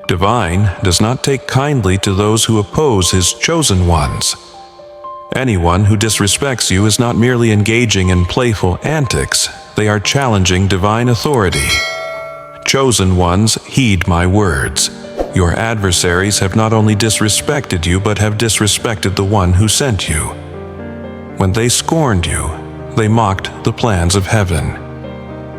Divine does not take kindly to those who oppose his chosen ones. Anyone who disrespects you is not merely engaging in playful antics, they are challenging divine authority. Chosen ones, heed my words. Your adversaries have not only disrespected you, but have disrespected the one who sent you. When they scorned you, they mocked the plans of heaven.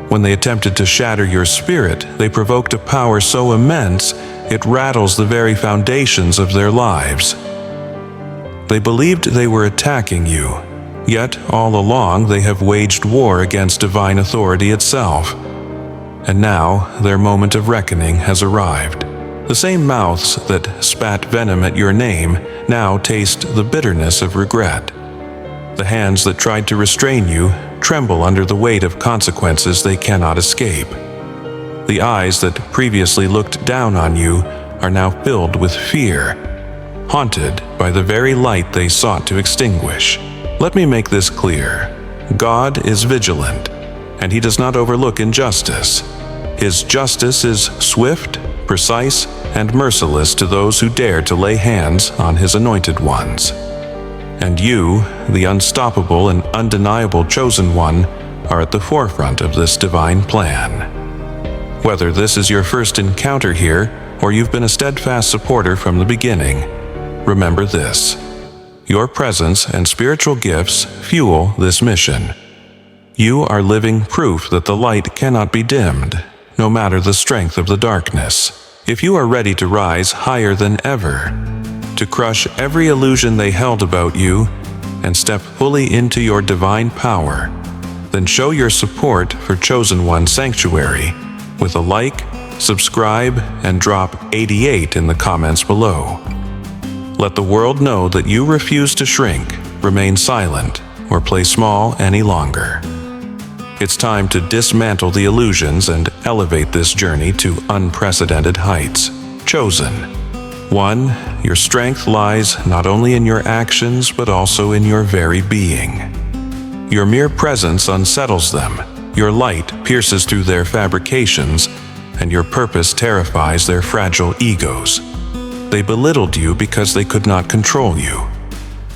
When they attempted to shatter your spirit, they provoked a power so immense it rattles the very foundations of their lives. They believed they were attacking you, yet all along they have waged war against divine authority itself. And now their moment of reckoning has arrived. The same mouths that spat venom at your name now taste the bitterness of regret. The hands that tried to restrain you tremble under the weight of consequences they cannot escape. The eyes that previously looked down on you are now filled with fear, haunted by the very light they sought to extinguish. Let me make this clear. God is vigilant, and he does not overlook injustice. His justice is swift, precise, and merciless to those who dare to lay hands on his anointed ones. And you, the unstoppable and undeniable chosen one, are at the forefront of this divine plan. Whether this is your first encounter here, or you've been a steadfast supporter from the beginning, remember this: your presence and spiritual gifts fuel this mission. You are living proof that the light cannot be dimmed, no matter the strength of the darkness. If you are ready to rise higher than ever, to crush every illusion they held about you, and step fully into your divine power, then show your support for Chosen One Sanctuary with a like, subscribe, and drop 88 in the comments below. Let the world know that you refuse to shrink, remain silent, or play small any longer. It's time to dismantle the illusions and elevate this journey to unprecedented heights. Chosen One, your strength lies not only in your actions but also in your very being. Your mere presence unsettles them, your light pierces through their fabrications, and your purpose terrifies their fragile egos. They belittled you because they could not control you.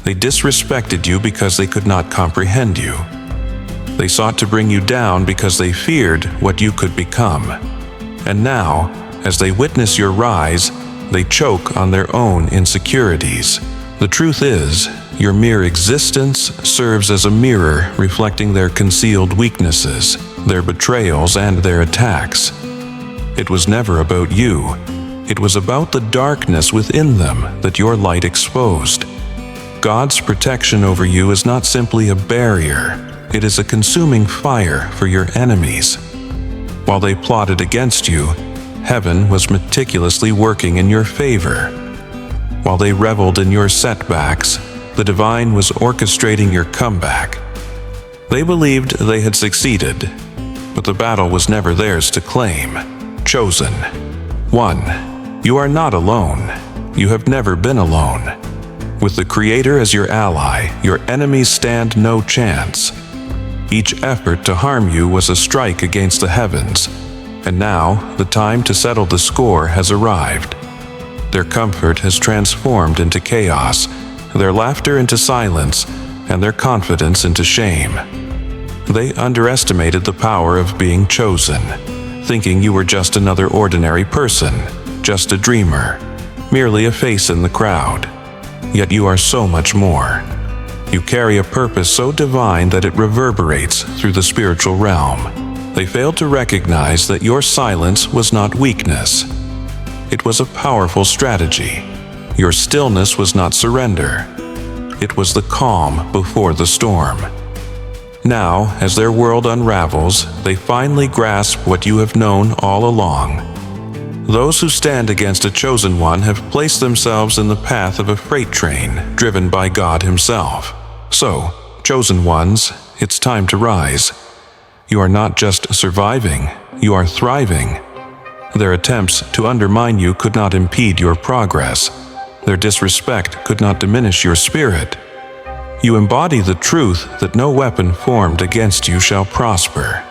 They disrespected you because they could not comprehend you. They sought to bring you down because they feared what you could become. And now, as they witness your rise, they choke on their own insecurities. The truth is, your mere existence serves as a mirror reflecting their concealed weaknesses, their betrayals, and their attacks. It was never about you. It was about the darkness within them that your light exposed. God's protection over you is not simply a barrier. It is a consuming fire for your enemies. While they plotted against you, heaven was meticulously working in your favor. While they reveled in your setbacks, the divine was orchestrating your comeback. They believed they had succeeded, but the battle was never theirs to claim. Chosen One, you are not alone. You have never been alone. With the Creator as your ally, your enemies stand no chance. Each effort to harm you was a strike against the heavens, and now the time to settle the score has arrived. Their comfort has transformed into chaos, their laughter into silence, and their confidence into shame. They underestimated the power of being chosen, thinking you were just another ordinary person, just a dreamer, merely a face in the crowd. Yet you are so much more. You carry a purpose so divine that it reverberates through the spiritual realm. They failed to recognize that your silence was not weakness. It was a powerful strategy. Your stillness was not surrender. It was the calm before the storm. Now, as their world unravels, they finally grasp what you have known all along. Those who stand against a chosen one have placed themselves in the path of a freight train driven by God Himself. So, chosen ones, it's time to rise. You are not just surviving, you are thriving. Their attempts to undermine you could not impede your progress. Their disrespect could not diminish your spirit. You embody the truth that no weapon formed against you shall prosper.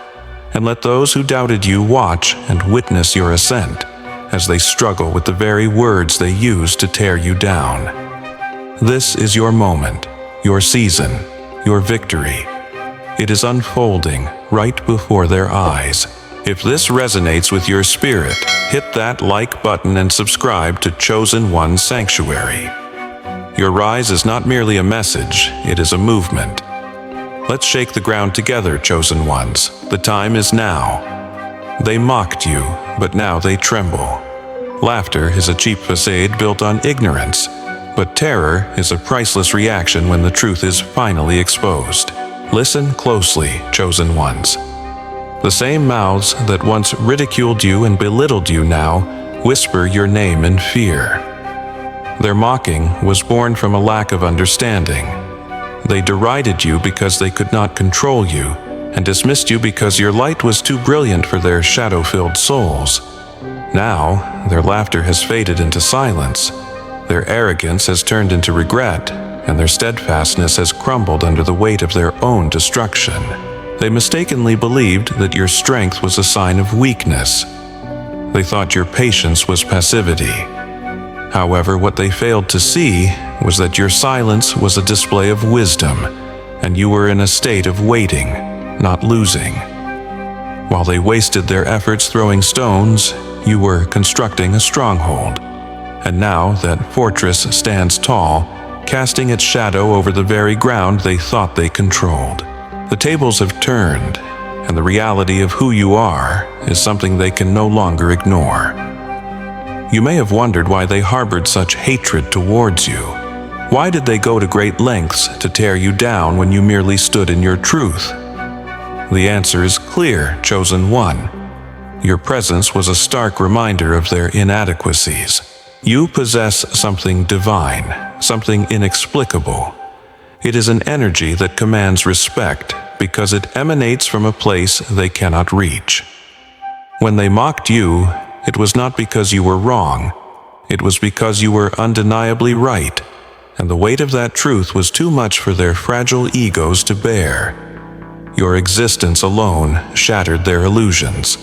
And let those who doubted you watch and witness your ascent, as they struggle with the very words they use to tear you down. This is your moment, your season, your victory. It is unfolding right before their eyes. If this resonates with your spirit, hit that like button and subscribe to Chosen One's Sanctuary. Your rise is not merely a message, it is a movement. Let's shake the ground together, Chosen Ones. The time is now. They mocked you, but now they tremble. Laughter is a cheap facade built on ignorance, but terror is a priceless reaction when the truth is finally exposed. Listen closely, Chosen Ones. The same mouths that once ridiculed you and belittled you now whisper your name in fear. Their mocking was born from a lack of understanding. They derided you because they could not control you, and dismissed you because your light was too brilliant for their shadow-filled souls. Now, their laughter has faded into silence. Their arrogance has turned into regret, and their steadfastness has crumbled under the weight of their own destruction. They mistakenly believed that your strength was a sign of weakness. They thought your patience was passivity. However, what they failed to see was that your silence was a display of wisdom, and you were in a state of waiting, not losing. While they wasted their efforts throwing stones, you were constructing a stronghold. And now that fortress stands tall, casting its shadow over the very ground they thought they controlled. The tables have turned, and the reality of who you are is something they can no longer ignore. You may have wondered why they harbored such hatred towards you. Why did they go to great lengths to tear you down when you merely stood in your truth? The answer is clear, Chosen One. Your presence was a stark reminder of their inadequacies. You possess something divine, something inexplicable. It is an energy that commands respect because it emanates from a place they cannot reach. When they mocked you, it was not because you were wrong. It was because you were undeniably right, and the weight of that truth was too much for their fragile egos to bear. Your existence alone shattered their illusions,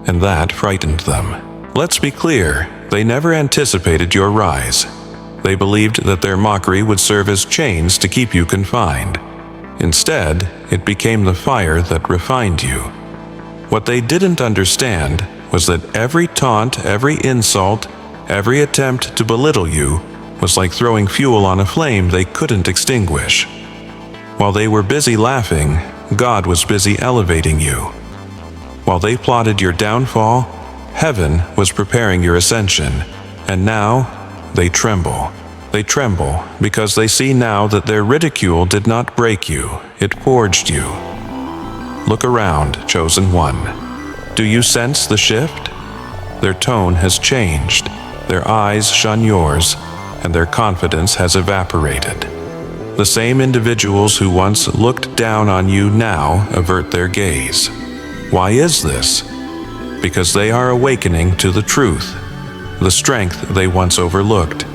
and that frightened them. Let's be clear, they never anticipated your rise. They believed that their mockery would serve as chains to keep you confined. Instead, it became the fire that refined you. What they didn't understand was that every taunt, every insult, every attempt to belittle you was like throwing fuel on a flame they couldn't extinguish. While they were busy laughing, God was busy elevating you. While they plotted your downfall, heaven was preparing your ascension, and now they tremble. They tremble because they see now that their ridicule did not break you, it forged you. Look around, Chosen One. Do you sense the shift? Their tone has changed, their eyes shun yours, and their confidence has evaporated. The same individuals who once looked down on you now avert their gaze. Why is this? Because they are awakening to the truth, the strength they once overlooked,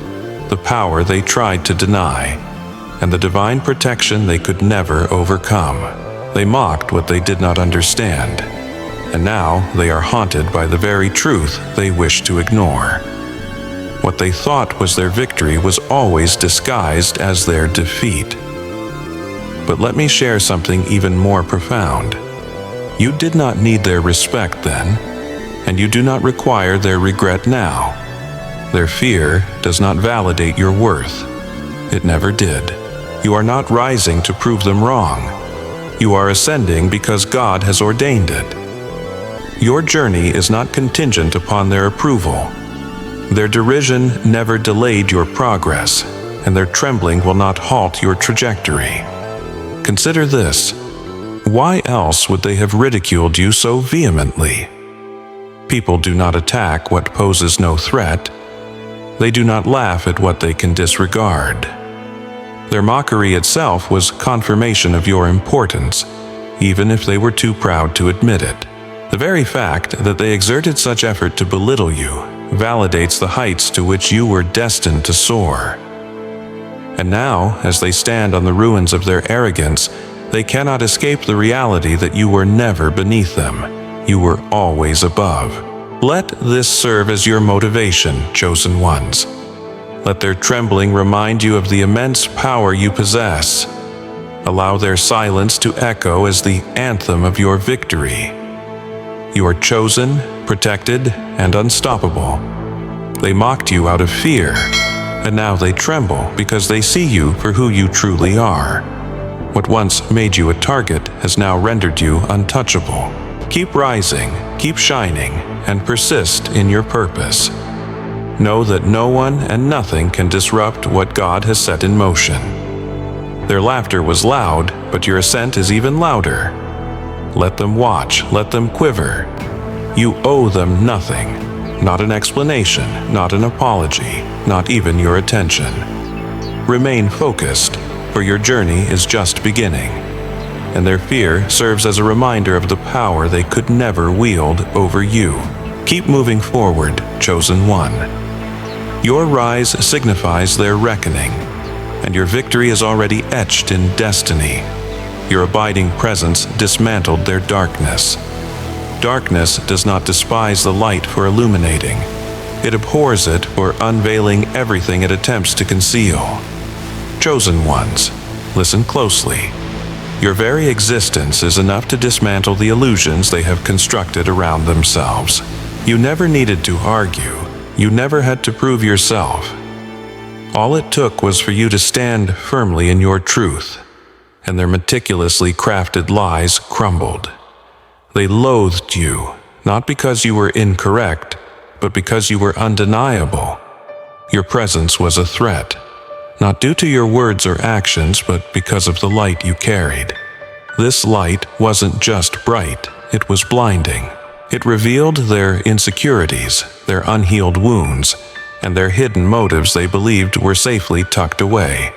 the power they tried to deny, and the divine protection they could never overcome. They mocked what they did not understand, and now they are haunted by the very truth they wish to ignore. What they thought was their victory was always disguised as their defeat. But let me share something even more profound. You did not need their respect then, and you do not require their regret now. Their fear does not validate your worth. It never did. You are not rising to prove them wrong. You are ascending because God has ordained it. Your journey is not contingent upon their approval. Their derision never delayed your progress, and their trembling will not halt your trajectory. Consider this. Why else would they have ridiculed you so vehemently? People do not attack what poses no threat. They do not laugh at what they can disregard. Their mockery itself was confirmation of your importance, even if they were too proud to admit it. The very fact that they exerted such effort to belittle you validates the heights to which you were destined to soar. And now, as they stand on the ruins of their arrogance, they cannot escape the reality that you were never beneath them. You were always above. Let this serve as your motivation, chosen ones. Let their trembling remind you of the immense power you possess. Allow their silence to echo as the anthem of your victory. You are chosen, protected, and unstoppable. They mocked you out of fear, and now they tremble because they see you for who you truly are. What once made you a target has now rendered you untouchable. Keep rising, keep shining, and persist in your purpose. Know that no one and nothing can disrupt what God has set in motion. Their laughter was loud, but your ascent is even louder. Let them watch, let them quiver. You owe them nothing, not an explanation, not an apology, not even your attention. Remain focused, for your journey is just beginning, and their fear serves as a reminder of the power they could never wield over you. Keep moving forward, chosen one. Your rise signifies their reckoning, and your victory is already etched in destiny. Your abiding presence dismantled their darkness. Darkness does not despise the light for illuminating. It abhors it for unveiling everything it attempts to conceal. Chosen ones, listen closely. Your very existence is enough to dismantle the illusions they have constructed around themselves. You never needed to argue. You never had to prove yourself. All it took was for you to stand firmly in your truth, and their meticulously crafted lies crumbled. They loathed you, not because you were incorrect, but because you were undeniable. Your presence was a threat, not due to your words or actions, but because of the light you carried. This light wasn't just bright, it was blinding. It revealed their insecurities, their unhealed wounds, and their hidden motives they believed were safely tucked away.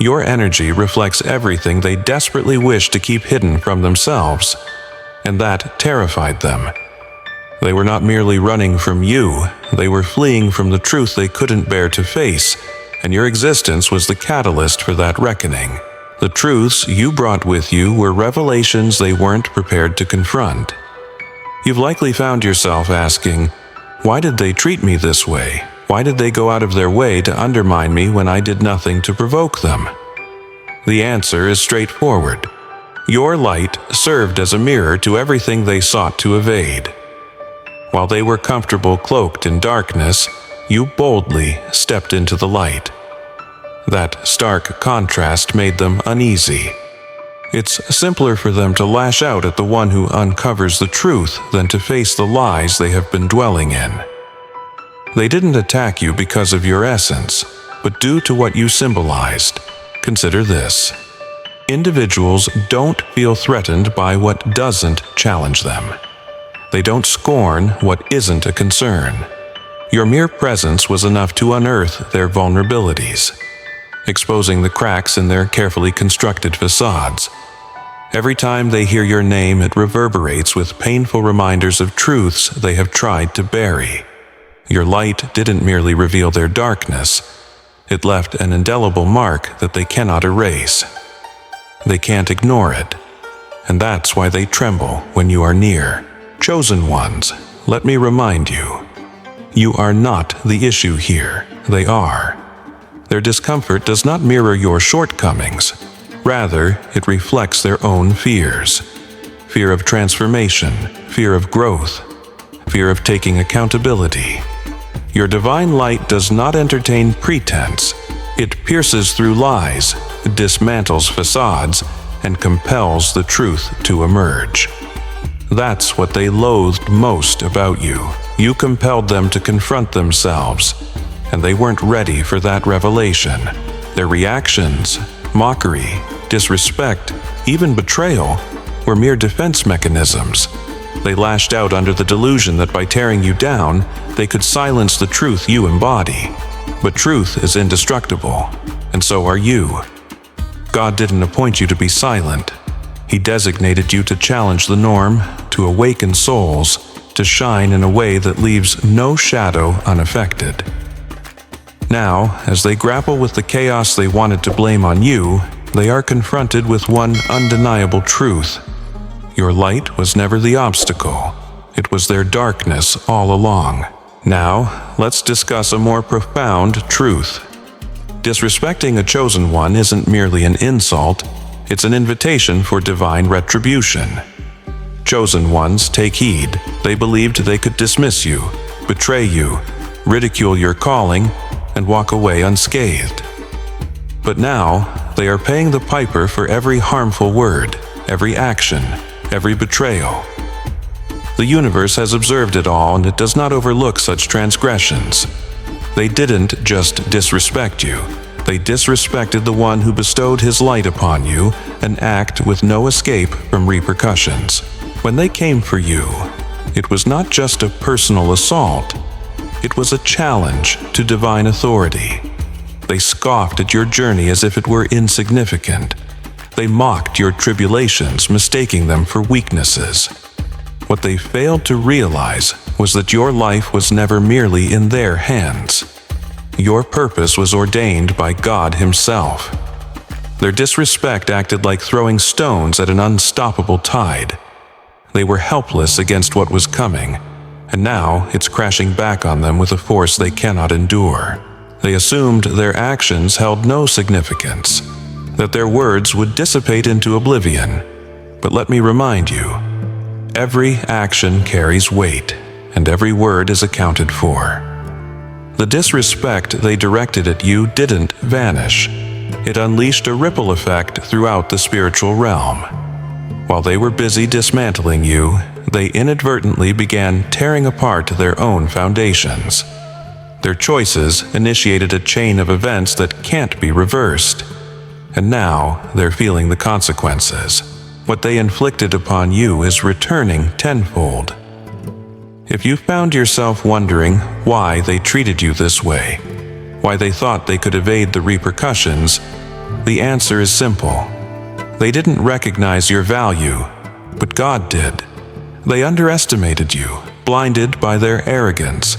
Your energy reflects everything they desperately wished to keep hidden from themselves, and that terrified them. They were not merely running from you, they were fleeing from the truth they couldn't bear to face, and your existence was the catalyst for that reckoning. The truths you brought with you were revelations they weren't prepared to confront. You've likely found yourself asking, why did they treat me this way? Why did they go out of their way to undermine me when I did nothing to provoke them? The answer is straightforward. Your light served as a mirror to everything they sought to evade. While they were comfortable cloaked in darkness, you boldly stepped into the light. That stark contrast made them uneasy. It's simpler for them to lash out at the one who uncovers the truth than to face the lies they have been dwelling in. They didn't attack you because of your essence, but due to what you symbolized. Consider this. Individuals don't feel threatened by what doesn't challenge them. They don't scorn what isn't a concern. Your mere presence was enough to unearth their vulnerabilities, exposing the cracks in their carefully constructed facades. Every time they hear your name, it reverberates with painful reminders of truths they have tried to bury. Your light didn't merely reveal their darkness, it left an indelible mark that they cannot erase. They can't ignore it, and that's why they tremble when you are near. Chosen ones, let me remind you, you are not the issue here, they are. Their discomfort does not mirror your shortcomings. Rather, it reflects their own fears. Fear of transformation, fear of growth, fear of taking accountability. Your divine light does not entertain pretense. It pierces through lies, dismantles facades, and compels the truth to emerge. That's what they loathed most about you. You compelled them to confront themselves, and they weren't ready for that revelation. Their reactions, mockery, disrespect, even betrayal, were mere defense mechanisms. They lashed out under the delusion that by tearing you down, they could silence the truth you embody. But truth is indestructible, and so are you. God didn't appoint you to be silent. He designated you to challenge the norm, to awaken souls, to shine in a way that leaves no shadow unaffected. Now, as they grapple with the chaos they wanted to blame on you, they are confronted with one undeniable truth. Your light was never the obstacle. It was their darkness all along. Now, let's discuss a more profound truth. Disrespecting a chosen one isn't merely an insult, it's an invitation for divine retribution. Chosen ones take heed. They believed they could dismiss you, betray you, ridicule your calling, and walk away unscathed. But now, they are paying the piper for every harmful word, every action, every betrayal. The universe has observed it all, and it does not overlook such transgressions. They didn't just disrespect you. They disrespected the one who bestowed his light upon you, an act with no escape from repercussions. When they came for you, it was not just a personal assault. It was a challenge to divine authority. They scoffed at your journey as if it were insignificant. They mocked your tribulations, mistaking them for weaknesses. What they failed to realize was that your life was never merely in their hands. Your purpose was ordained by God Himself. Their disrespect acted like throwing stones at an unstoppable tide. They were helpless against what was coming, and now it's crashing back on them with a force they cannot endure. They assumed their actions held no significance, that their words would dissipate into oblivion. But let me remind you, every action carries weight, and every word is accounted for. The disrespect they directed at you didn't vanish. It unleashed a ripple effect throughout the spiritual realm. While they were busy dismantling you, they inadvertently began tearing apart their own foundations. Their choices initiated a chain of events that can't be reversed. And now they're feeling the consequences. What they inflicted upon you is returning tenfold. If you found yourself wondering why they treated you this way, why they thought they could evade the repercussions, the answer is simple. They didn't recognize your value, but God did. They underestimated you, blinded by their arrogance.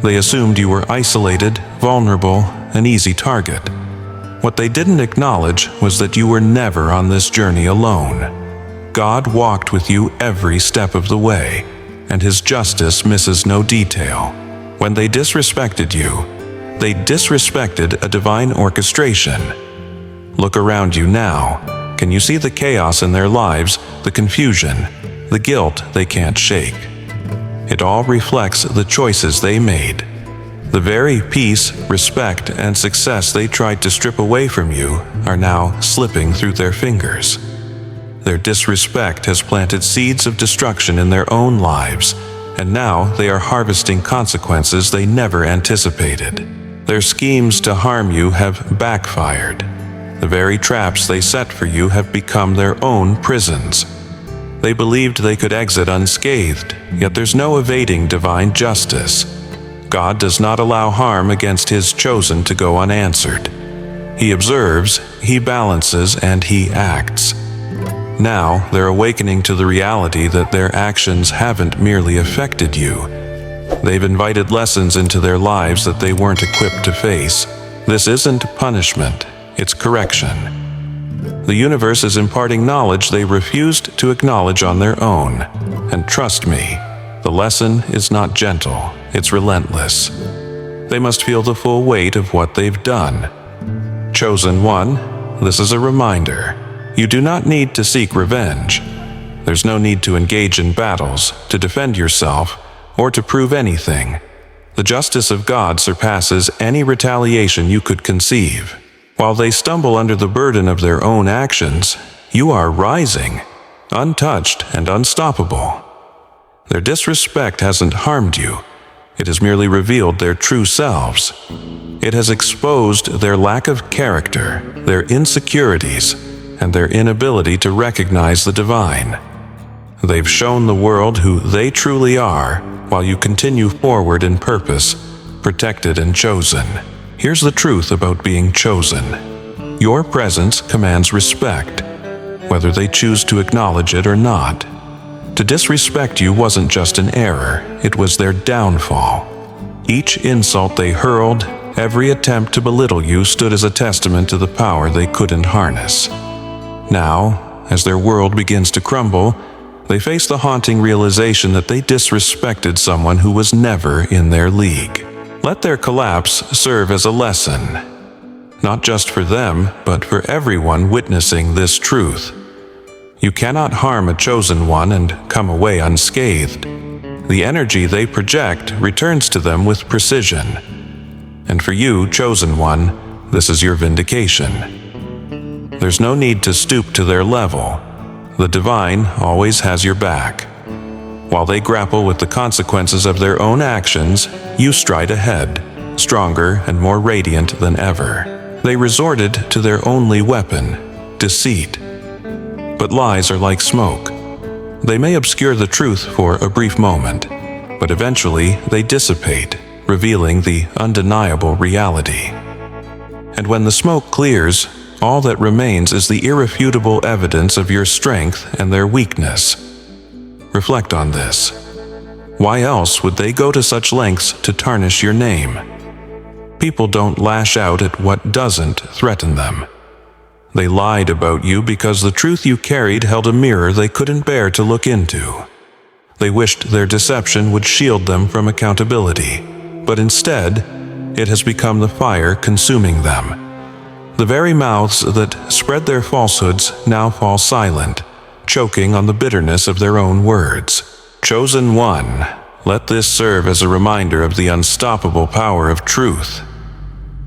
They assumed you were isolated, vulnerable, an easy target. What they didn't acknowledge was that you were never on this journey alone. God walked with you every step of the way, and His justice misses no detail. When they disrespected you, they disrespected a divine orchestration. Look around you now. Can you see the chaos in their lives, the confusion, the guilt they can't shake? It all reflects the choices they made. The very peace, respect, and success they tried to strip away from you are now slipping through their fingers. Their disrespect has planted seeds of destruction in their own lives, and now they are harvesting consequences they never anticipated. Their schemes to harm you have backfired. The very traps they set for you have become their own prisons. They believed they could exit unscathed, yet there's no evading divine justice. God does not allow harm against His chosen to go unanswered. He observes, He balances, and He acts. Now they're awakening to the reality that their actions haven't merely affected you. They've invited lessons into their lives that they weren't equipped to face. This isn't punishment, it's correction. The universe is imparting knowledge they refused to acknowledge on their own. And trust me, the lesson is not gentle, it's relentless. They must feel the full weight of what they've done. Chosen one, this is a reminder. You do not need to seek revenge. There's no need to engage in battles, to defend yourself, or to prove anything. The justice of God surpasses any retaliation you could conceive. While they stumble under the burden of their own actions, you are rising, untouched and unstoppable. Their disrespect hasn't harmed you. It has merely revealed their true selves. It has exposed their lack of character, their insecurities, and their inability to recognize the divine. They've shown the world who they truly are, while you continue forward in purpose, protected and chosen. Here's the truth about being chosen. Your presence commands respect, whether they choose to acknowledge it or not. To disrespect you wasn't just an error, it was their downfall. Each insult they hurled, every attempt to belittle you stood as a testament to the power they couldn't harness. Now, as their world begins to crumble, They face the haunting realization that they disrespected someone who was never in their league. Let their collapse serve as a lesson, not just for them, but for everyone witnessing this truth. You cannot harm a chosen one and come away unscathed. The energy they project returns to them with precision. And for you, chosen one, this is your vindication. There's no need to stoop to their level. The divine always has your back. While they grapple with the consequences of their own actions, you stride ahead, stronger and more radiant than ever. They resorted to their only weapon, deceit. But lies are like smoke. They may obscure the truth for a brief moment, but eventually they dissipate, revealing the undeniable reality. And when the smoke clears, all that remains is the irrefutable evidence of your strength and their weakness. Reflect on this. Why else would they go to such lengths to tarnish your name? People don't lash out at what doesn't threaten them. They lied about you because the truth you carried held a mirror they couldn't bear to look into. They wished their deception would shield them from accountability, but instead, it has become the fire consuming them. The very mouths that spread their falsehoods now fall silent, choking on the bitterness of their own words. Chosen one, let this serve as a reminder of the unstoppable power of truth.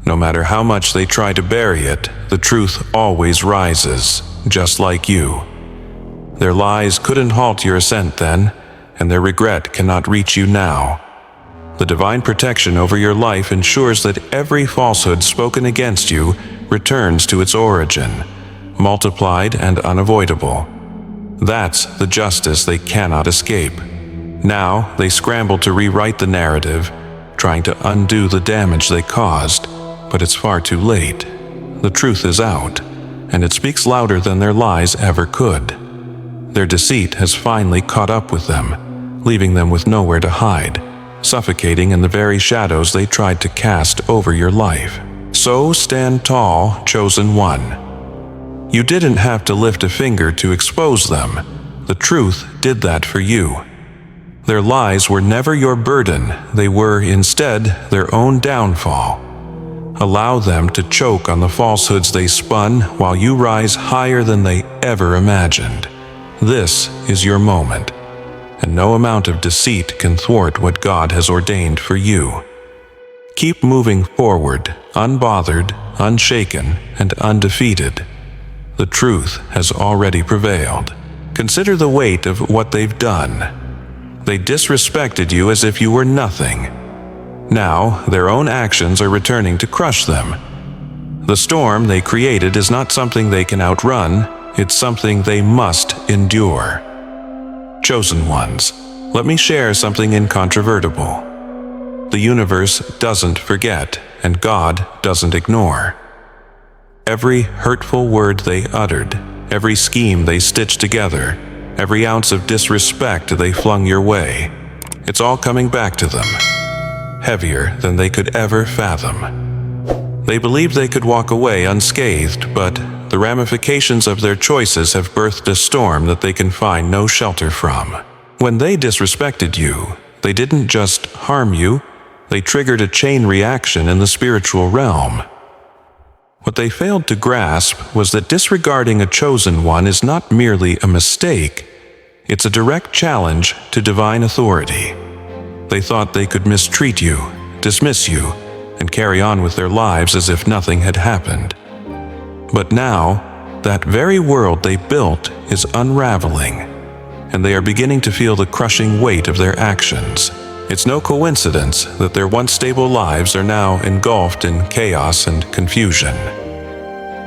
No matter how much they try to bury it, the truth always rises, just like you. Their lies couldn't halt your ascent then, and their regret cannot reach you now. The divine protection over your life ensures that every falsehood spoken against you returns to its origin, multiplied and unavoidable. That's the justice they cannot escape. Now they scramble to rewrite the narrative, trying to undo the damage they caused, but it's far too late. The truth is out, and it speaks louder than their lies ever could. Their deceit has finally caught up with them, leaving them with nowhere to hide, suffocating in the very shadows they tried to cast over your life. So stand tall, chosen one. You didn't have to lift a finger to expose them. The truth did that for you. Their lies were never your burden. They were, instead, their own downfall. Allow them to choke on the falsehoods they spun while you rise higher than they ever imagined. This is your moment, and no amount of deceit can thwart what God has ordained for you. Keep moving forward, unbothered, unshaken, and undefeated. The truth has already prevailed. Consider the weight of what they've done. They disrespected you as if you were nothing. Now, their own actions are returning to crush them. The storm they created is not something they can outrun, it's something they must endure. Chosen ones, let me share something incontrovertible. The universe doesn't forget, and God doesn't ignore. Every hurtful word they uttered, every scheme they stitched together, every ounce of disrespect they flung your way, it's all coming back to them, heavier than they could ever fathom. They believed they could walk away unscathed, but the ramifications of their choices have birthed a storm that they can find no shelter from. When they disrespected you, they didn't just harm you, they triggered a chain reaction in the spiritual realm. What they failed to grasp was that disregarding a chosen one is not merely a mistake, it's a direct challenge to divine authority. They thought they could mistreat you, dismiss you, and carry on with their lives as if nothing had happened. But now, that very world they built is unraveling, and they are beginning to feel the crushing weight of their actions. It's no coincidence that their once stable lives are now engulfed in chaos and confusion.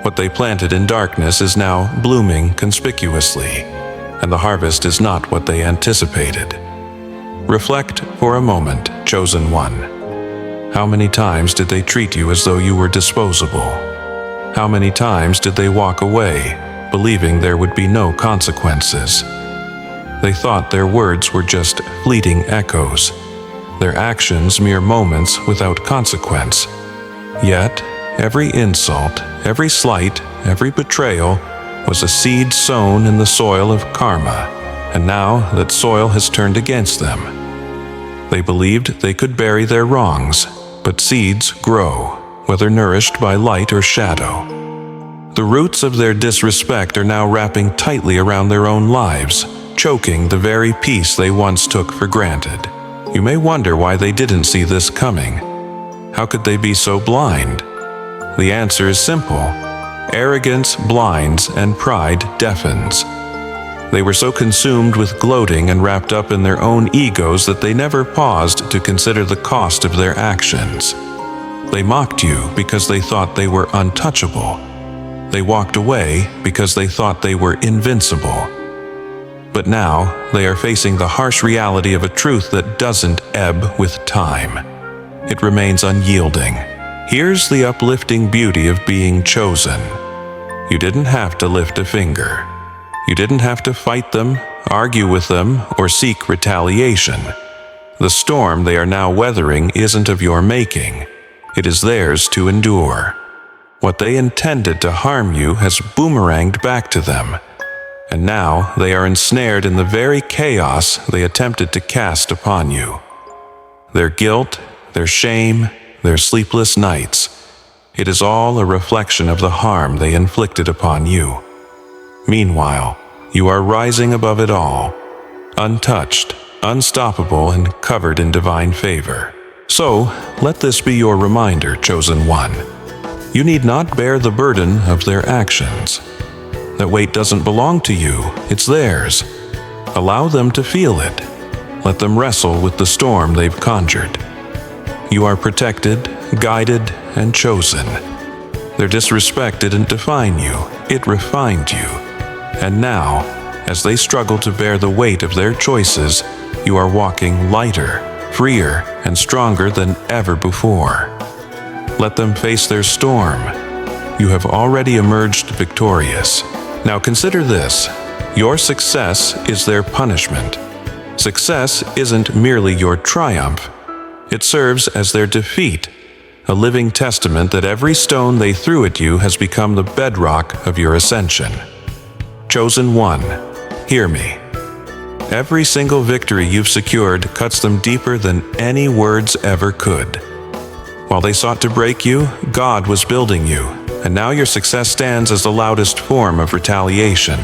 What they planted in darkness is now blooming conspicuously, and the harvest is not what they anticipated. Reflect for a moment, chosen one. How many times did they treat you as though you were disposable? How many times did they walk away, believing there would be no consequences? They thought their words were just fleeting echoes, their actions mere moments without consequence. Yet, every insult, every slight, every betrayal was a seed sown in the soil of karma, and now that soil has turned against them. They believed they could bury their wrongs, but seeds grow, whether nourished by light or shadow. The roots of their disrespect are now wrapping tightly around their own lives, choking the very peace they once took for granted. You may wonder why they didn't see this coming. How could they be so blind? The answer is simple. Arrogance blinds and pride deafens. They were so consumed with gloating and wrapped up in their own egos that they never paused to consider the cost of their actions. They mocked you because they thought they were untouchable. They walked away because they thought they were invincible. But now they are facing the harsh reality of a truth that doesn't ebb with time. It remains unyielding. Here's the uplifting beauty of being chosen. You didn't have to lift a finger. You didn't have to fight them, argue with them, or seek retaliation. The storm they are now weathering isn't of your making. It is theirs to endure. What they intended to harm you has boomeranged back to them, and now they are ensnared in the very chaos they attempted to cast upon you. Their guilt, their shame, their sleepless nights, it is all a reflection of the harm they inflicted upon you. Meanwhile, you are rising above it all, untouched, unstoppable, and covered in divine favor. So, let this be your reminder, chosen one. You need not bear the burden of their actions. That weight doesn't belong to you, it's theirs. Allow them to feel it. Let them wrestle with the storm they've conjured. You are protected, guided, and chosen. Their disrespect didn't define you, it refined you. And now, as they struggle to bear the weight of their choices, you are walking lighter, freer, and stronger than ever before. Let them face their storm. You have already emerged victorious. Now consider this. Your success is their punishment. Success isn't merely your triumph. It serves as their defeat, a living testament that every stone they threw at you has become the bedrock of your ascension. Chosen one, hear me. Every single victory you've secured cuts them deeper than any words ever could. While they sought to break you, God was building you, and now your success stands as the loudest form of retaliation,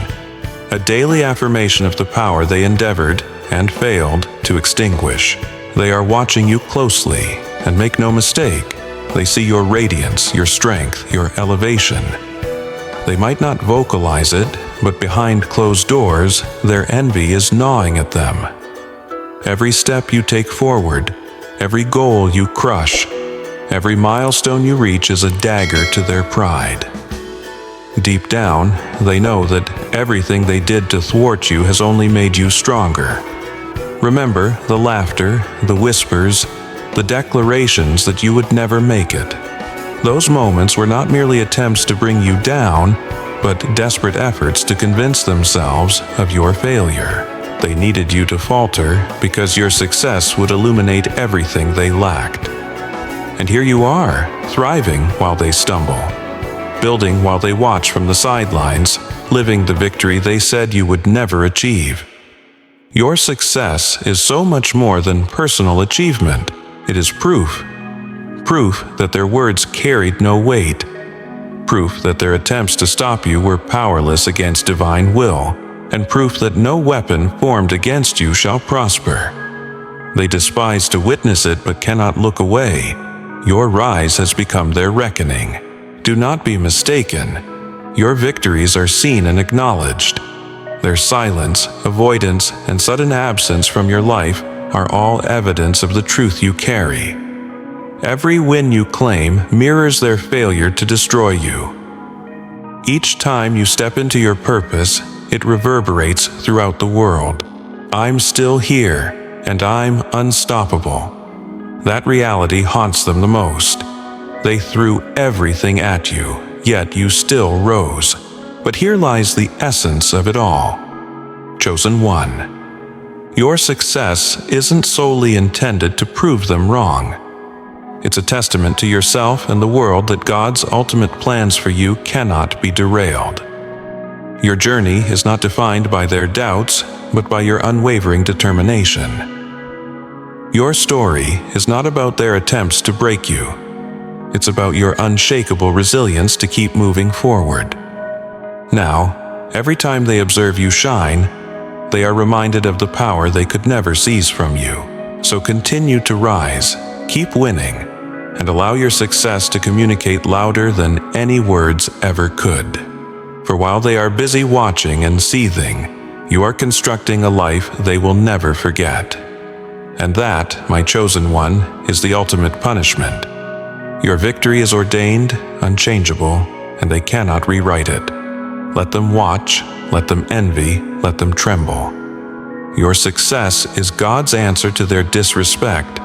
a daily affirmation of the power they endeavored and failed to extinguish. They are watching you closely, and make no mistake, they see your radiance, your strength, your elevation. They might not vocalize it, but behind closed doors, their envy is gnawing at them. Every step you take forward, every goal you crush, every milestone you reach is a dagger to their pride. Deep down, they know that everything they did to thwart you has only made you stronger. Remember the laughter, the whispers, the declarations that you would never make it. Those moments were not merely attempts to bring you down, but desperate efforts to convince themselves of your failure. They needed you to falter because your success would illuminate everything they lacked. And here you are, thriving while they stumble, building while they watch from the sidelines, living the victory they said you would never achieve. Your success is so much more than personal achievement. It is proof. Proof that their words carried no weight. Proof that their attempts to stop you were powerless against divine will. And proof that no weapon formed against you shall prosper. They despise to witness it but cannot look away. Your rise has become their reckoning. Do not be mistaken. Your victories are seen and acknowledged. Their silence, avoidance, and sudden absence from your life are all evidence of the truth you carry. Every win you claim mirrors their failure to destroy you. Each time you step into your purpose, it reverberates throughout the world. I'm still here, and I'm unstoppable. That reality haunts them the most. They threw everything at you, yet you still rose. But here lies the essence of it all. Chosen one. Your success isn't solely intended to prove them wrong. It's a testament to yourself and the world that God's ultimate plans for you cannot be derailed. Your journey is not defined by their doubts, but by your unwavering determination. Your story is not about their attempts to break you. It's about your unshakable resilience to keep moving forward. Now, every time they observe you shine, they are reminded of the power they could never seize from you. So continue to rise, keep winning, and allow your success to communicate louder than any words ever could. For while they are busy watching and seething, you are constructing a life they will never forget. And that, my chosen one, is the ultimate punishment. Your victory is ordained, unchangeable, and they cannot rewrite it. Let them watch, let them envy, let them tremble. Your success is God's answer to their disrespect,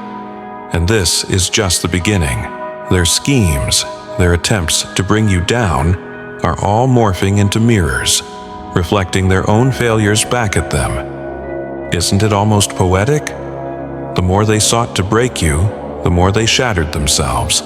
and this is just the beginning. Their schemes, their attempts to bring you down, are all morphing into mirrors, reflecting their own failures back at them. Isn't it almost poetic? The more they sought to break you, the more they shattered themselves.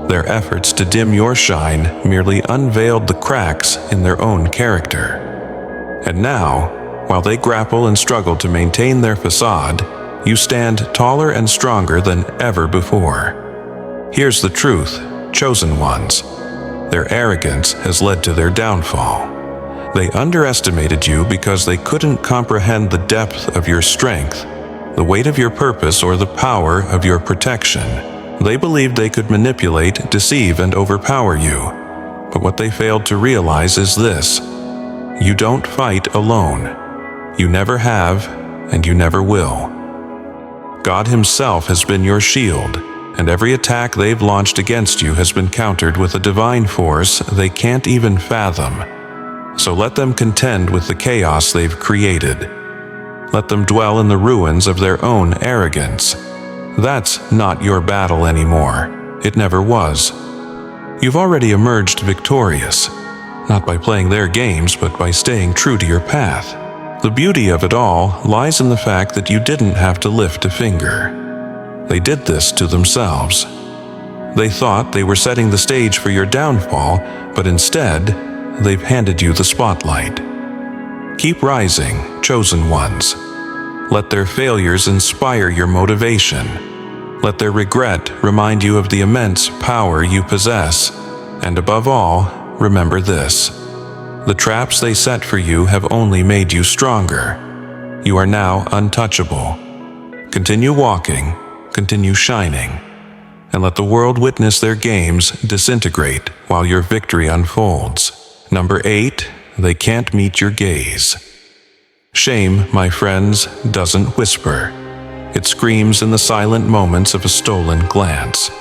Their efforts to dim your shine merely unveiled the cracks in their own character. And now, while they grapple and struggle to maintain their facade, you stand taller and stronger than ever before. Here's the truth, chosen ones. Their arrogance has led to their downfall. They underestimated you because they couldn't comprehend the depth of your strength, the weight of your purpose, or the power of your protection. They believed they could manipulate, deceive, and overpower you. But what they failed to realize is this: you don't fight alone. You never have, and you never will. God Himself has been your shield, and every attack they've launched against you has been countered with a divine force they can't even fathom. So let them contend with the chaos they've created. Let them dwell in the ruins of their own arrogance. That's not your battle anymore. It never was. You've already emerged victorious, not by playing their games, but by staying true to your path. The beauty of it all lies in the fact that you didn't have to lift a finger. They did this to themselves. They thought they were setting the stage for your downfall, but instead, they've handed you the spotlight. Keep rising, chosen ones. Let their failures inspire your motivation. Let their regret remind you of the immense power you possess. And above all, remember this: the traps they set for you have only made you stronger. You are now untouchable. Continue walking, continue shining, and let the world witness their games disintegrate while your victory unfolds. Number 8, they can't meet your gaze. Shame, my friends, doesn't whisper. It screams in the silent moments of a stolen glance.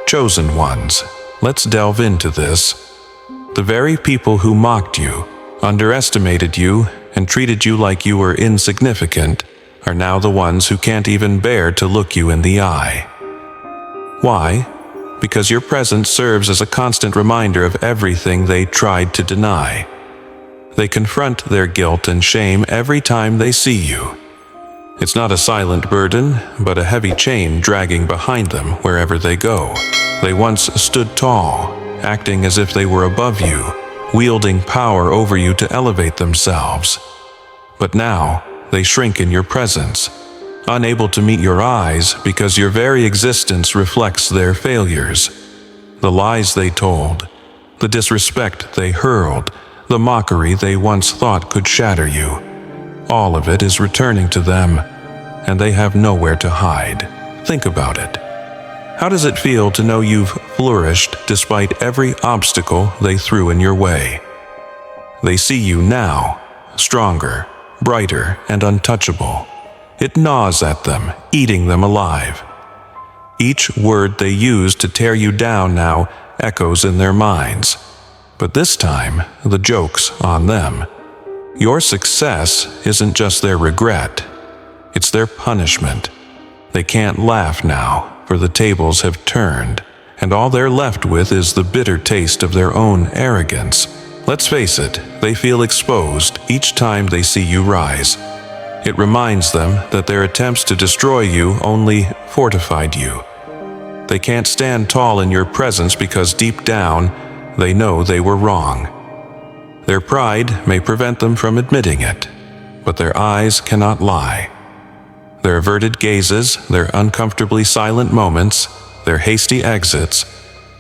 Chosen ones, let's delve into this. The very people who mocked you, underestimated you, and treated you like you were insignificant are now the ones who can't even bear to look you in the eye. Why? Because your presence serves as a constant reminder of everything they tried to deny. They confront their guilt and shame every time they see you. It's not a silent burden, but a heavy chain dragging behind them wherever they go. They once stood tall, acting as if they were above you, wielding power over you to elevate themselves. But now, they shrink in your presence, unable to meet your eyes because your very existence reflects their failures. The lies they told, the disrespect they hurled, the mockery they once thought could shatter you. All of it is returning to them, and they have nowhere to hide. Think about it. How does it feel to know you've flourished despite every obstacle they threw in your way? They see you now, stronger, brighter, and untouchable. It gnaws at them, eating them alive. Each word they used to tear you down now echoes in their minds. But this time, the joke's on them. Your success isn't just their regret, it's their punishment. They can't laugh now, for the tables have turned, and all they're left with is the bitter taste of their own arrogance. Let's face it, they feel exposed each time they see you rise. It reminds them that their attempts to destroy you only fortified you. They can't stand tall in your presence because deep down, they know they were wrong. Their pride may prevent them from admitting it, but their eyes cannot lie. Their averted gazes, their uncomfortably silent moments, their hasty exits,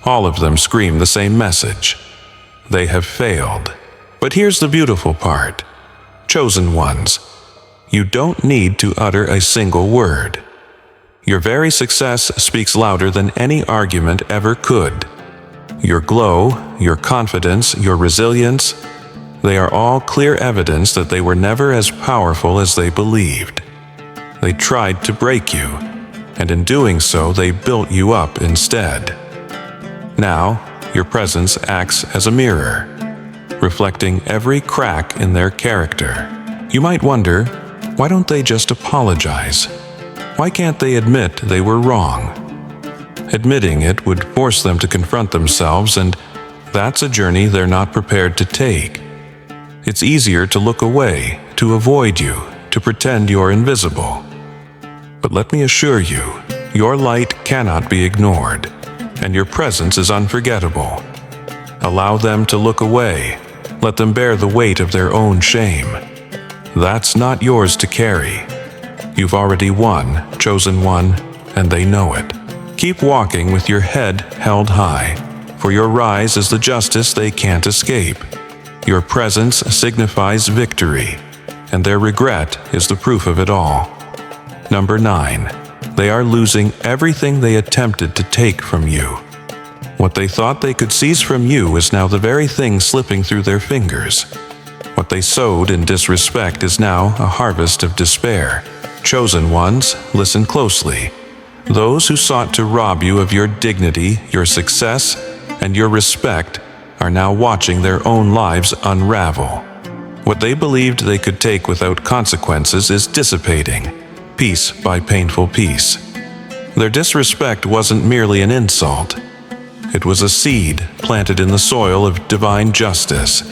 all of them scream the same message. They have failed. But here's the beautiful part. Chosen ones, you don't need to utter a single word. Your very success speaks louder than any argument ever could. Your glow, your confidence, your resilience, they are all clear evidence that they were never as powerful as they believed. They tried to break you, and in doing so, they built you up instead. Now, your presence acts as a mirror, reflecting every crack in their character. You might wonder, why don't they just apologize? Why can't they admit they were wrong? Admitting it would force them to confront themselves, and that's a journey they're not prepared to take. It's easier to look away, to avoid you, to pretend you're invisible. But let me assure you, your light cannot be ignored, and your presence is unforgettable. Allow them to look away. Let them bear the weight of their own shame. That's not yours to carry. You've already won, chosen one, and they know it. Keep walking with your head held high, for your rise is the justice they can't escape. Your presence signifies victory, and their regret is the proof of it all. Number 9. They are losing everything they attempted to take from you. What they thought they could seize from you is now the very thing slipping through their fingers. What they sowed in disrespect is now a harvest of despair. Chosen ones, listen closely. Those who sought to rob you of your dignity, your success, and your respect are now watching their own lives unravel. What they believed they could take without consequences is dissipating, piece by painful piece. Their disrespect wasn't merely an insult. It was a seed planted in the soil of divine justice.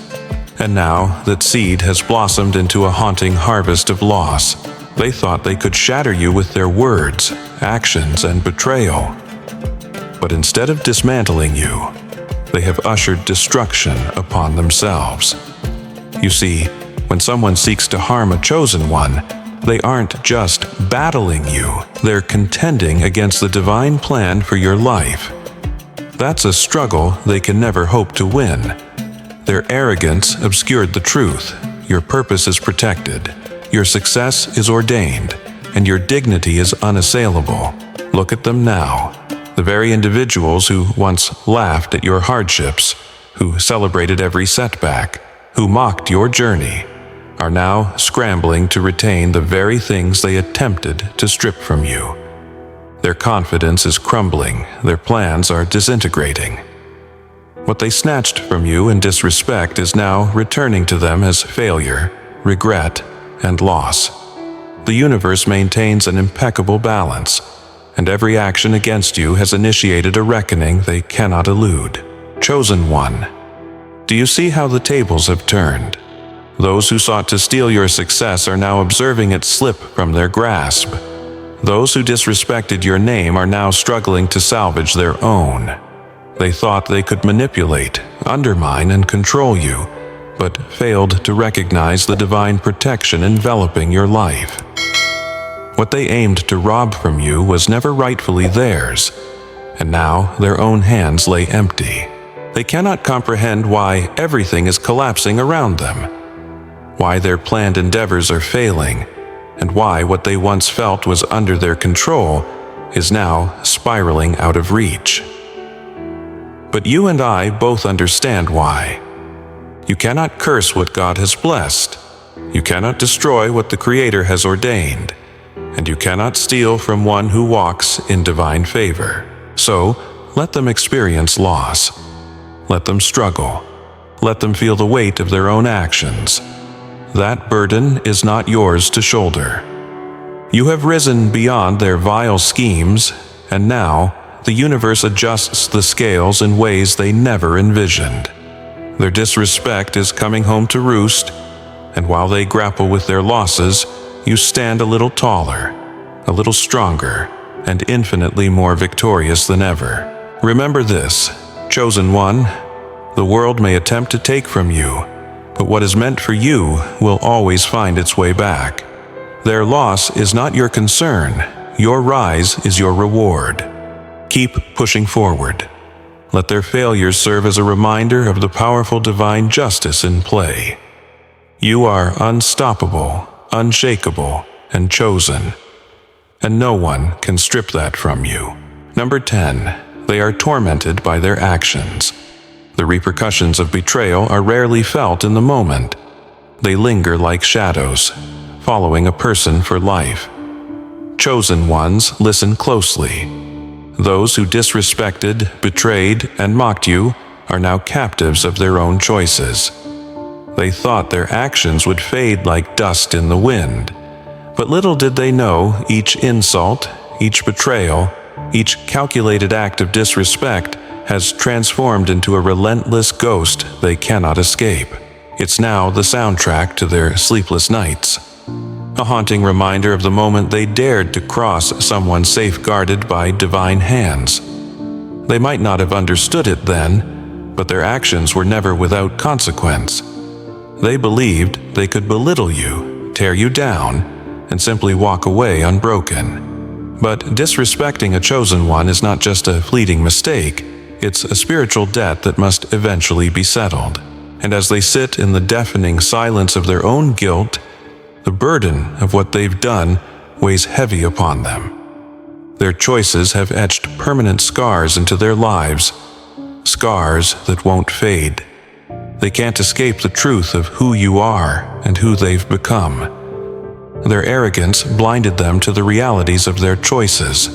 And now that seed has blossomed into a haunting harvest of loss. They thought they could shatter you with their words, actions, and betrayal. But instead of dismantling you, they have ushered destruction upon themselves. You see, when someone seeks to harm a chosen one, they aren't just battling you, they're contending against the divine plan for your life. That's a struggle they can never hope to win. Their arrogance obscured the truth. Your purpose is protected, your success is ordained, and your dignity is unassailable. Look at them now. The very individuals who once laughed at your hardships, who celebrated every setback, who mocked your journey, are now scrambling to retain the very things they attempted to strip from you. Their confidence is crumbling, their plans are disintegrating. What they snatched from you in disrespect is now returning to them as failure, regret, and loss. The universe maintains an impeccable balance, and every action against you has initiated a reckoning they cannot elude. Chosen one, do you see how the tables have turned? Those who sought to steal your success are now observing it slip from their grasp. Those who disrespected your name are now struggling to salvage their own. They thought they could manipulate, undermine, and control you, but failed to recognize the divine protection enveloping your life. What they aimed to rob from you was never rightfully theirs, and now their own hands lay empty. They cannot comprehend why everything is collapsing around them, why their planned endeavors are failing, and why what they once felt was under their control is now spiraling out of reach. But you and I both understand why. You cannot curse what God has blessed. You cannot destroy what the Creator has ordained. And you cannot steal from one who walks in divine favor. So, let them experience loss. Let them struggle. Let them feel the weight of their own actions. That burden is not yours to shoulder. You have risen beyond their vile schemes, and now the universe adjusts the scales in ways they never envisioned. Their disrespect is coming home to roost, and while they grapple with their losses, you stand a little taller, a little stronger, and infinitely more victorious than ever. Remember this, chosen one, the world may attempt to take from you, but what is meant for you will always find its way back. Their loss is not your concern. Your rise is your reward. Keep pushing forward. Let their failures serve as a reminder of the powerful divine justice in play. You are unstoppable, unshakable, and chosen, and no one can strip that from you. Number 10. They are tormented by their actions. The repercussions of betrayal are rarely felt in the moment. They linger like shadows, following a person for life. Chosen ones, listen closely. Those who disrespected, betrayed, and mocked you are now captives of their own choices. They thought their actions would fade like dust in the wind, but little did they know each insult, each betrayal, each calculated act of disrespect has transformed into a relentless ghost they cannot escape. It's now the soundtrack to their sleepless nights, a haunting reminder of the moment they dared to cross someone safeguarded by divine hands. They might not have understood it then, but their actions were never without consequence. They believed they could belittle you, tear you down, and simply walk away unbroken. But disrespecting a chosen one is not just a fleeting mistake, it's a spiritual debt that must eventually be settled. And as they sit in the deafening silence of their own guilt, the burden of what they've done weighs heavy upon them. Their choices have etched permanent scars into their lives, scars that won't fade. They can't escape the truth of who you are and who they've become. Their arrogance blinded them to the realities of their choices.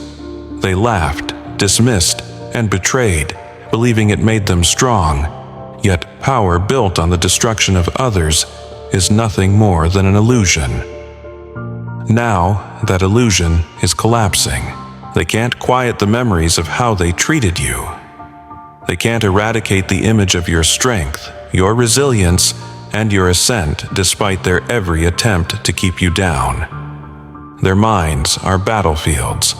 They laughed, dismissed, and betrayed, believing it made them strong. Yet power built on the destruction of others is nothing more than an illusion. Now, that illusion is collapsing. They can't quiet the memories of how they treated you. They can't eradicate the image of your strength, your resilience, and your ascent despite their every attempt to keep you down. Their minds are battlefields,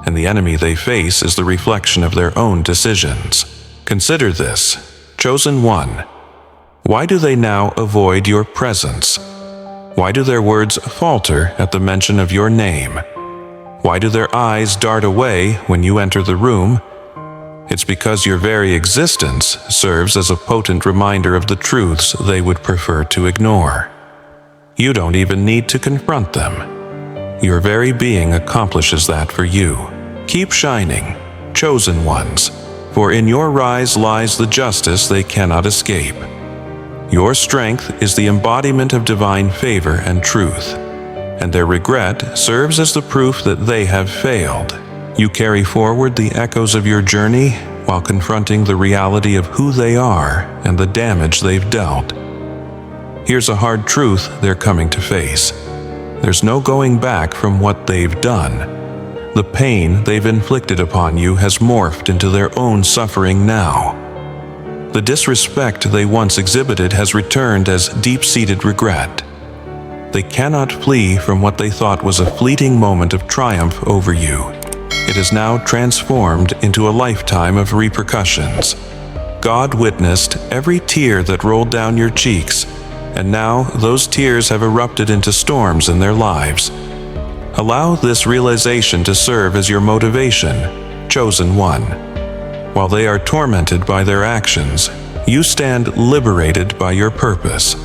and the enemy they face is the reflection of their own decisions. Consider this, chosen one. Why do they now avoid your presence? Why do their words falter at the mention of your name? Why do their eyes dart away when you enter the room? It's because your very existence serves as a potent reminder of the truths they would prefer to ignore. You don't even need to confront them. Your very being accomplishes that for you. Keep shining, chosen ones, for in your rise lies the justice they cannot escape. Your strength is the embodiment of divine favor and truth, and their regret serves as the proof that they have failed. You carry forward the echoes of your journey while confronting the reality of who they are and the damage they've dealt. Here's a hard truth they're coming to face. There's no going back from what they've done. The pain they've inflicted upon you has morphed into their own suffering now. The disrespect they once exhibited has returned as deep-seated regret. They cannot flee from what they thought was a fleeting moment of triumph over you. It is now transformed into a lifetime of repercussions. God witnessed every tear that rolled down your cheeks, and now those tears have erupted into storms in their lives. Allow this realization to serve as your motivation, chosen one. While they are tormented by their actions, you stand liberated by your purpose.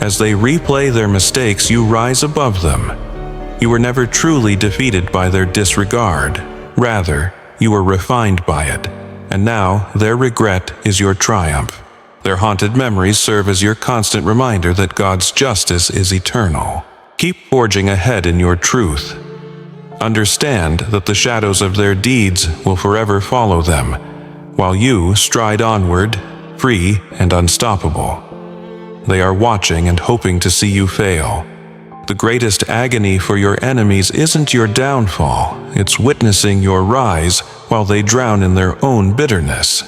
As they replay their mistakes, you rise above them. You were never truly defeated by their disregard. Rather, you were refined by it, and now their regret is your triumph. Their haunted memories serve as your constant reminder that God's justice is eternal. Keep forging ahead in your truth. Understand that the shadows of their deeds will forever follow them, while you stride onward, free and unstoppable. They are watching and hoping to see you fail. The greatest agony for your enemies isn't your downfall, it's witnessing your rise while they drown in their own bitterness.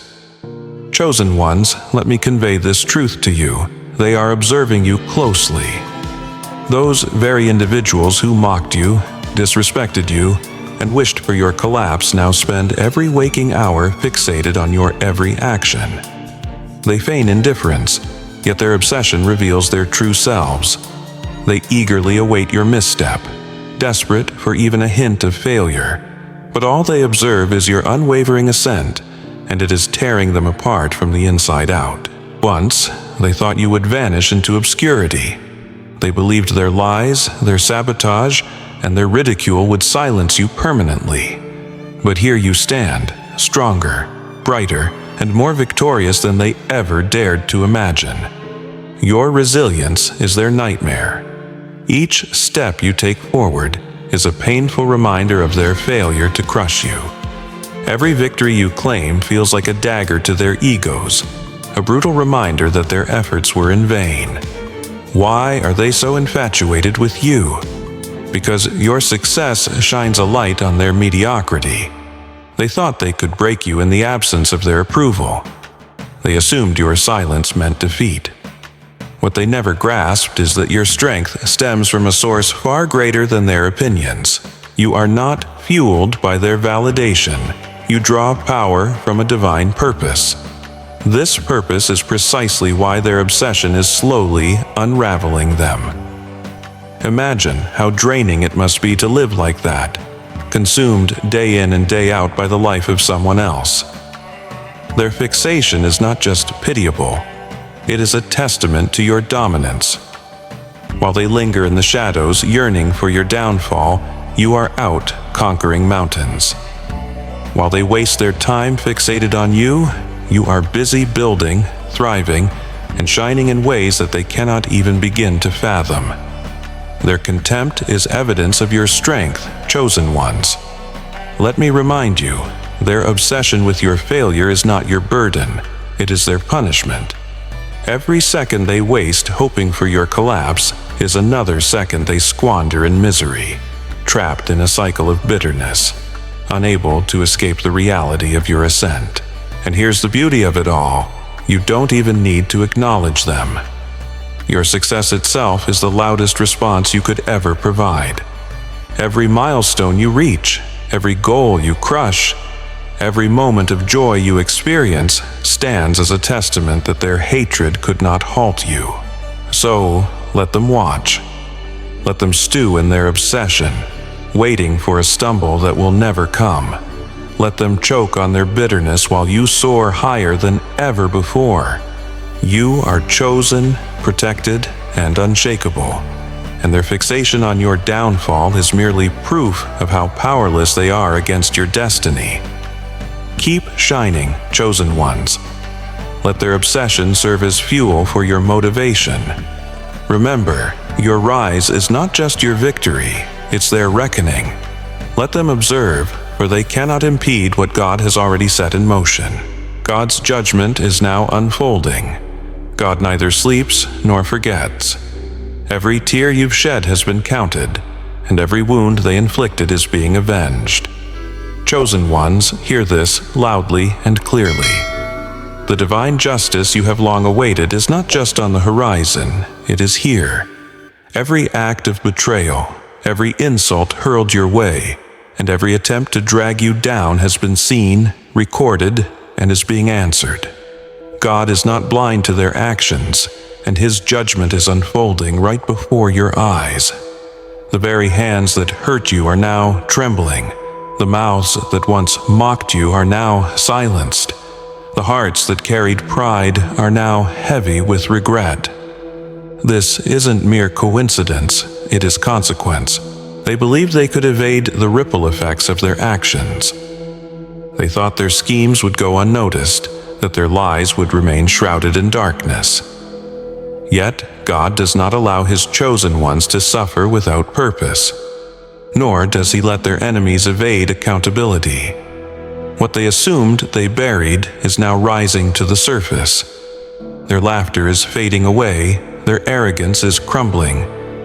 Chosen ones, let me convey this truth to you. They are observing you closely. Those very individuals who mocked you, disrespected you, and wished for your collapse now spend every waking hour fixated on your every action. They feign indifference, yet their obsession reveals their true selves. They eagerly await your misstep, desperate for even a hint of failure. But all they observe is your unwavering ascent, and it is tearing them apart from the inside out. Once, they thought you would vanish into obscurity. They believed their lies, their sabotage, and their ridicule would silence you permanently. But here you stand, stronger, brighter, and more victorious than they ever dared to imagine. Your resilience is their nightmare. Each step you take forward is a painful reminder of their failure to crush you. Every victory you claim feels like a dagger to their egos, a brutal reminder that their efforts were in vain. Why are they so infatuated with you? Because your success shines a light on their mediocrity. They thought they could break you in the absence of their approval. They assumed your silence meant defeat. What they never grasped is that your strength stems from a source far greater than their opinions. You are not fueled by their validation. You draw power from a divine purpose. This purpose is precisely why their obsession is slowly unraveling them. Imagine how draining it must be to live like that, consumed day in and day out by the life of someone else. Their fixation is not just pitiable, it is a testament to your dominance. While they linger in the shadows, yearning for your downfall, you are out conquering mountains. While they waste their time fixated on you, you are busy building, thriving, and shining in ways that they cannot even begin to fathom. Their contempt is evidence of your strength, chosen ones. Let me remind you, their obsession with your failure is not your burden, it is their punishment. Every second they waste hoping for your collapse is another second they squander in misery, trapped in a cycle of bitterness, unable to escape the reality of your ascent. And here's the beauty of it all, you don't even need to acknowledge them. Your success itself is the loudest response you could ever provide. Every milestone you reach, every goal you crush, every moment of joy you experience stands as a testament that their hatred could not halt you. So, let them watch. Let them stew in their obsession, waiting for a stumble that will never come. Let them choke on their bitterness while you soar higher than ever before. You are chosen, protected, and unshakable, and their fixation on your downfall is merely proof of how powerless they are against your destiny. Keep shining, chosen ones. Let their obsession serve as fuel for your motivation. Remember, your rise is not just your victory, it's their reckoning. Let them observe, for they cannot impede what God has already set in motion. God's judgment is now unfolding. God neither sleeps nor forgets. Every tear you've shed has been counted, and every wound they inflicted is being avenged. Chosen ones, hear this loudly and clearly. The divine justice you have long awaited is not just on the horizon, it is here. Every act of betrayal, every insult hurled your way, and every attempt to drag you down has been seen, recorded, and is being answered. God is not blind to their actions, and His judgment is unfolding right before your eyes. The very hands that hurt you are now trembling. The mouths that once mocked you are now silenced. The hearts that carried pride are now heavy with regret. This isn't mere coincidence, it is consequence. They believed they could evade the ripple effects of their actions. They thought their schemes would go unnoticed, that their lies would remain shrouded in darkness. Yet, God does not allow His chosen ones to suffer without purpose, nor does He let their enemies evade accountability. What they assumed they buried is now rising to the surface. Their laughter is fading away, their arrogance is crumbling,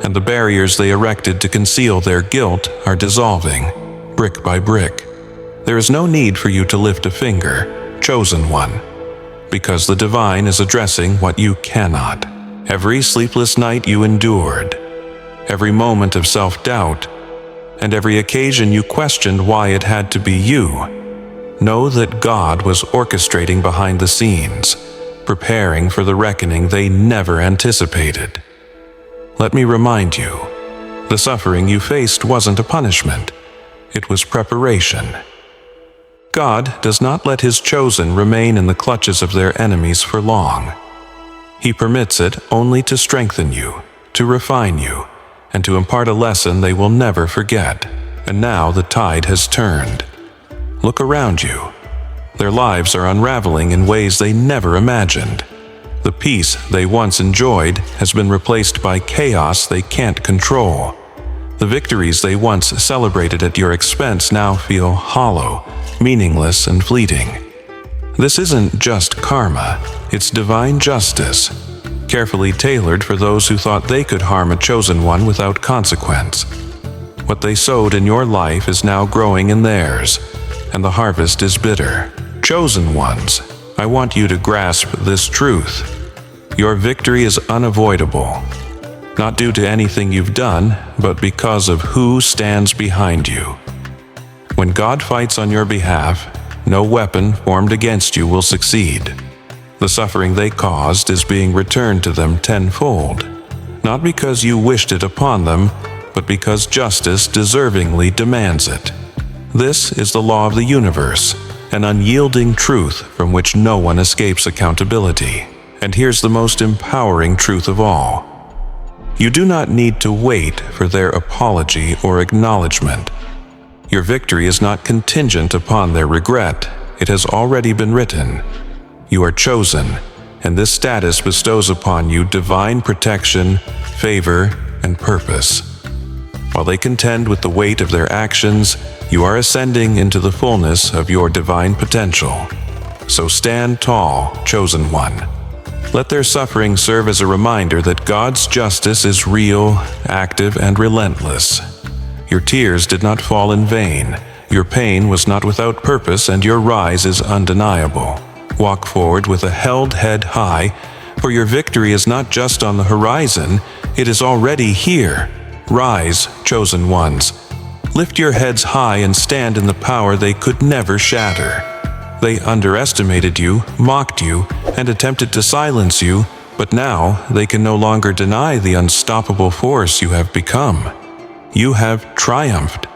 and the barriers they erected to conceal their guilt are dissolving, brick by brick. There is no need for you to lift a finger, chosen one, because the divine is addressing what you cannot. Every sleepless night you endured, every moment of self-doubt, and every occasion you questioned why it had to be you, know that God was orchestrating behind the scenes. preparing for the reckoning they never anticipated. Let me remind you, the suffering you faced wasn't a punishment, it was preparation. God does not let His chosen remain in the clutches of their enemies for long. He permits it only to strengthen you, to refine you, and to impart a lesson they will never forget. And now the tide has turned. Look around you. Their lives are unraveling in ways they never imagined. The peace they once enjoyed has been replaced by chaos they can't control. The victories they once celebrated at your expense now feel hollow, meaningless, and fleeting. This isn't just karma, it's divine justice, carefully tailored for those who thought they could harm a chosen one without consequence. What they sowed in your life is now growing in theirs, and the harvest is bitter. Chosen ones, I want you to grasp this truth. Your victory is unavoidable, not due to anything you've done, but because of who stands behind you. When God fights on your behalf, no weapon formed against you will succeed. The suffering they caused is being returned to them tenfold, not because you wished it upon them, but because justice deservingly demands it. This is the law of the universe, an unyielding truth from which no one escapes accountability. And here's the most empowering truth of all. You do not need to wait for their apology or acknowledgement. Your victory is not contingent upon their regret. It has already been written. You are chosen, and this status bestows upon you divine protection, favor, and purpose. While they contend with the weight of their actions, you are ascending into the fullness of your divine potential. So stand tall, chosen one. Let their suffering serve as a reminder that God's justice is real, active, and relentless. Your tears did not fall in vain. Your pain was not without purpose, and your rise is undeniable. Walk forward with a held head high, for your victory is not just on the horizon, it is already here. Rise, chosen ones. Lift your heads high and stand in the power they could never shatter. They underestimated you, mocked you, and attempted to silence you, but now they can no longer deny the unstoppable force you have become. You have triumphed,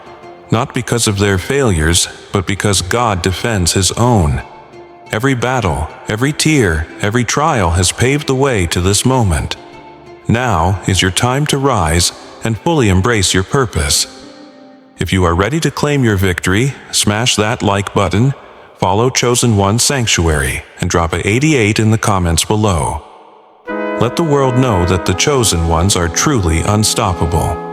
not because of their failures, but because God defends His own. Every battle, every tear, every trial has paved the way to this moment. Now is your time to rise and fully embrace your purpose. If you are ready to claim your victory, smash that like button, follow Chosen One Sanctuary, and drop a 88 in the comments below. Let the world know that the Chosen Ones are truly unstoppable.